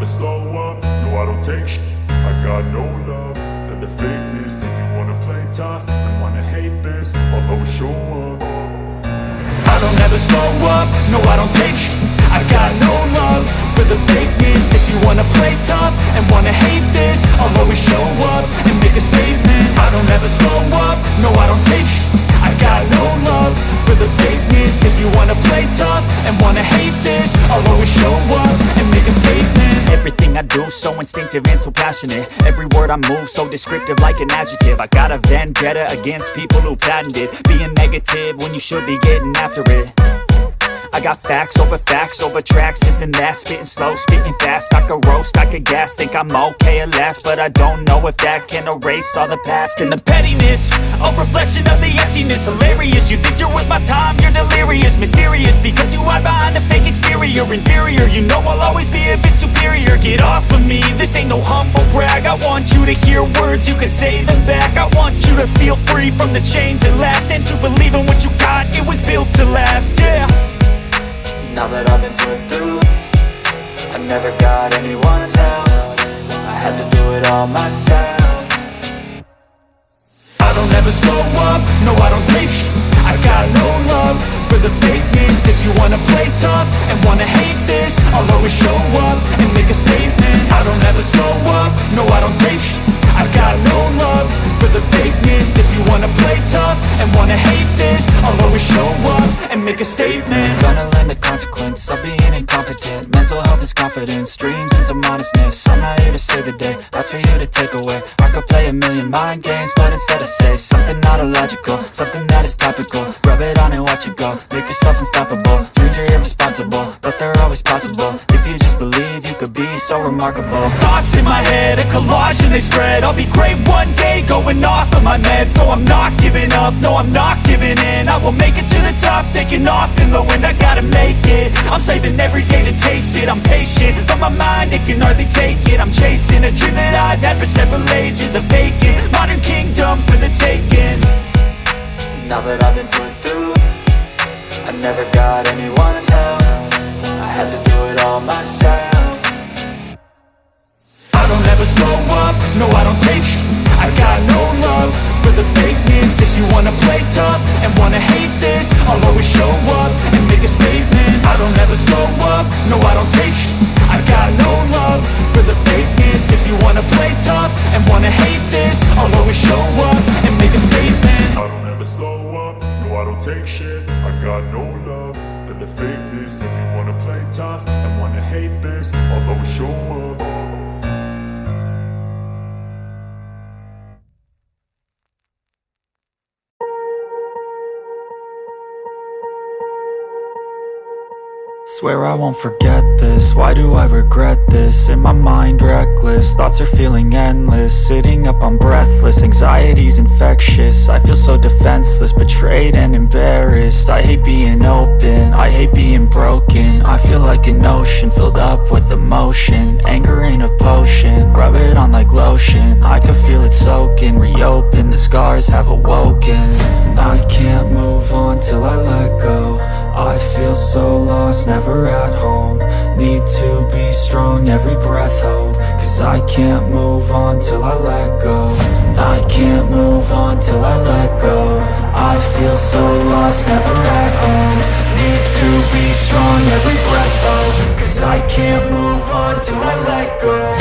never slow up, no I don't take shit. I got no love for the fakeness. If you wanna play tough and wanna hate this, I'll always show up. I don't ever slow up, no I don't take shit. I got no love for the fakeness. If you wanna play tough and wanna hate this, I'll always show up and make a statement. I don't ever slow up, no I don't take shit. I got no love for the fakeness. If you wanna play tough and wanna hate this, I'll always show up and make a statement. Everything I do so instinctive and so passionate. Every word I move so descriptive like an adjective. I got a vendetta against people who patented being negative when you should be getting after it. I got facts over tracks, this and that. Spitting slow, spitting fast. I could roast, I could gas. Think I'm okay at last, but I don't know if that can erase all the past. And the pettiness, a reflection of the emptiness. Hilarious, you think you're worth my time, you're delirious. Mysterious, because you hide behind a fake exterior. Inferior, you know I'll always be a bit superior. Get off of me, this ain't no humble brag. I want you to hear words, you can say them back. I want you to feel free from the chains that last, and to believe in what you got, it was built to last, yeah. Now that I've been put through, I never got anyone's help. I had to do it all myself. I don't ever slow up, no I don't take shit. I got no love for the fakeness. If you wanna play tough and wanna hate this, I'll always show up and make a statement. I don't ever slow up, no I don't take shit. I got no love for the fakeness. If you wanna play tough and wanna hate this, I'll always show up and make a statement. Gonna learn the consequence of being incompetent. Mental health is confidence, dreams and some honestness. I'm not here to save the day, that's for you to take away. I could play a million mind games, but instead I say something not illogical, something that is topical. Rub it on and watch it go, make yourself unstoppable. Dreams are irresponsible, but they're always possible. If you just believe, you could be so remarkable. Thoughts in my head, a collage and they spread. I'll be great one day, going off of my meds. No, I'm not giving up, no, I'm not giving in. I will make it to the top, taking off in the wind. I gotta make it, I'm saving every day to taste it. I'm patient, but my mind, it can hardly take it. I'm chasing a dream that I've had for several ages. A vacant, modern kingdom for the taking. Now that I've been put through, I never got anyone's help. I had to do it all myself. I don't ever slow up, no I don't take shit. I got no love for the fakeness. If you wanna play tough and wanna hate this, I'll always show up and make a statement. I don't ever slow up, no I don't take shit. I got no love for the fakeness. If you wanna play tough and wanna hate this, I'll always show up and make a statement. I don't ever slow up, no I don't take shit. I got no love for the fakeness. If you wanna play tough and wanna hate this, I'll always show up. Swear I won't forget this, why do I regret this? In my mind reckless, thoughts are feeling endless. Sitting up I'm breathless, anxiety's infectious. I feel so defenseless, betrayed and embarrassed. I hate being open, I hate being broken. I feel like an ocean filled up with emotion. Anger ain't a potion, rub it on like lotion. I can feel it soaking, reopen, the scars have awoken. I can't move on till I let go. I feel so lost, never at home. Need to be strong, every breath hold. Cause I can't move on till I let go. I can't move on till I let go. I feel so lost, never at home. Need to be strong, every breath hold. Cause I can't move on till I let go.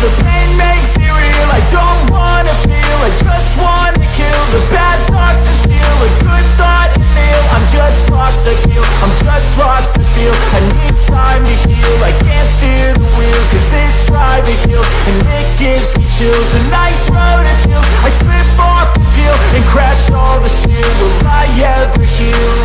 The pain makes it real, I don't wanna feel, I just wanna kill the bad thoughts and steal a good thought and feel. I'm just lost, I feel, I'm just lost, I feel. I need time to heal, I can't steer the wheel. Cause this drive it kills, and it gives me chills. A nice road it feels, I slip off the peel and crash all the steel. Will I ever heal?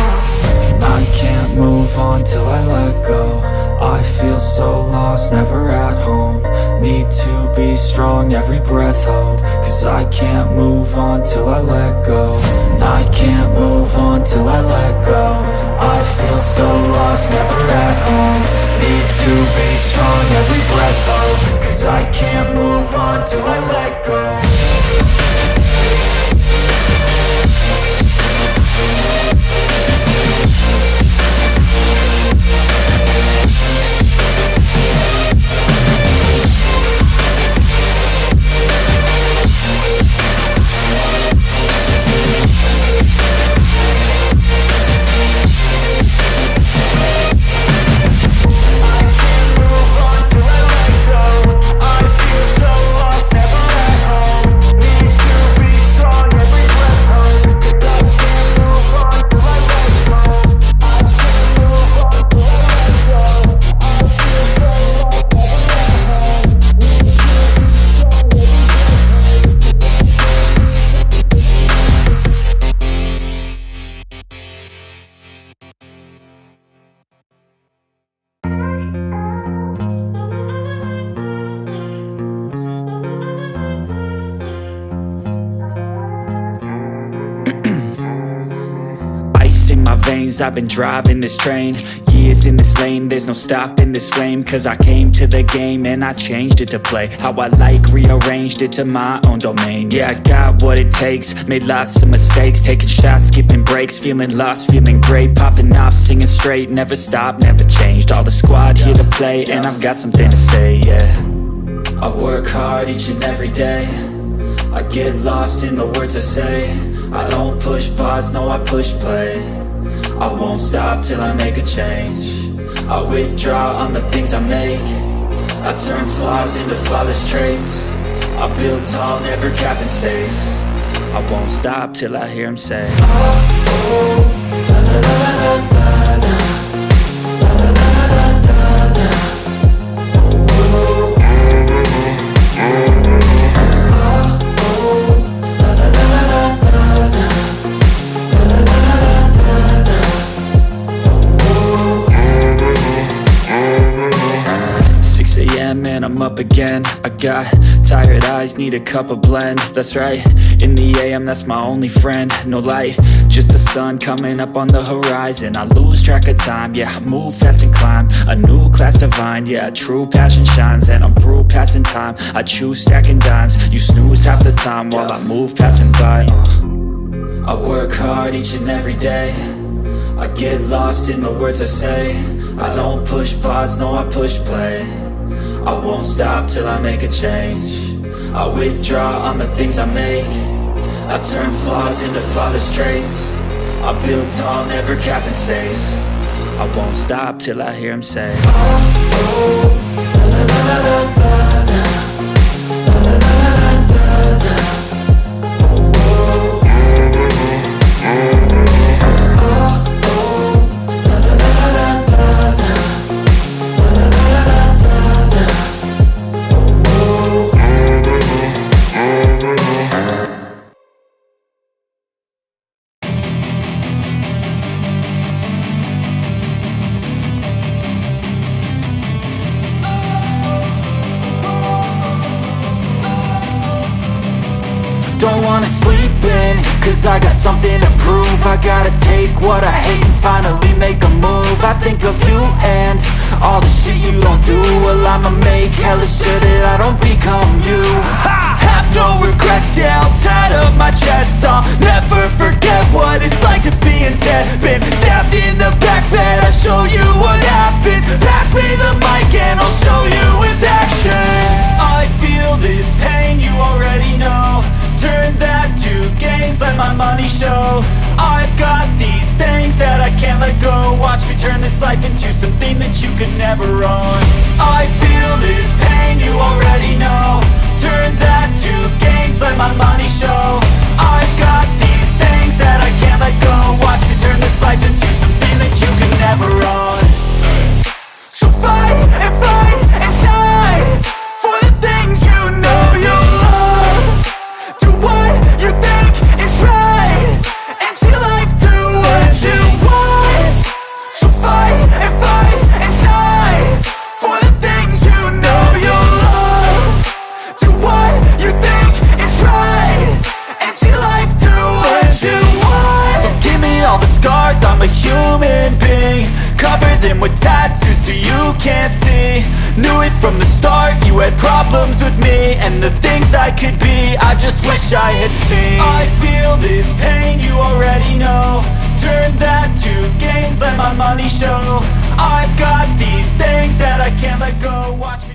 I can't move on till I let go. I feel so lost, never at home. Need to be strong, every breath hold. Cause 'cause I can't move on till I let go. I can't move on till I let go. I feel so lost, never at home. Need to be strong, every breath hold, 'cause I can't move on till I let go. In my veins, I've been driving this train. Years in this lane, there's no stopping this flame. Cause I came to the game and I changed it to play how I like, rearranged it to my own domain. Yeah, I got what it takes, made lots of mistakes, taking shots, skipping breaks, feeling lost, feeling great, popping off, singing straight, never stopped, never changed. All the squad here to play, and I've got something to say, yeah. I work hard each and every day, I get lost in the words I say. I don't push pause, no, I push play. I won't stop till I make a change. I withdraw on the things I make. I turn flaws into flawless traits. I build tall, never capped in space. I won't stop till I hear him say, and I'm up again. I got tired eyes, need a cup of blend. That's right, in the AM, that's my only friend. No light, just the sun coming up on the horizon. I lose track of time, yeah, I move fast and climb a new class divine, yeah, true passion shines. And I'm through passing time, I choose stacking dimes. You snooze half the time while I move passing by. I work hard each and every day, I get lost in the words I say. I don't push pause, no, I push play. I won't stop till I make a change. I withdraw on the things I make. I turn flaws into flawless traits. I build tall, never capped in space. I won't stop till I hear him say, don't wanna sleep in, cause I got something to prove. I gotta take what I hate and finally make a move. I think of you and all the shit you don't do. Well, I'ma make hella sure that I don't become you. I have no regrets, yeah, I'll tie up my chest. I'll never forget what it's like to be in debt. Been stabbed in the back bed, I'll show you what happens. Pass me the mic and I'll show you with action. I feel this pain, you already know. Turn that to gains, let my money show. I've got these things that I can't let go. Watch me turn this life into something that you could never own. I feel this pain, you already know. Turn that to gains, let my money show. I've got these things that I can't let go. Watch me turn this life into something that you could never own. So fight and die for the things you know you love. Do what you think is right, and see life do what you want. So fight and die for the things you know you love. Do what you think is right. I'm a human being. Cover them with tattoos so you can't see. Knew it from the start, you had problems with me and the things I could be, I just wish I had seen. I feel this pain, you already know. Turn that to gains, let my money show. I've got these things that I can't let go. Watch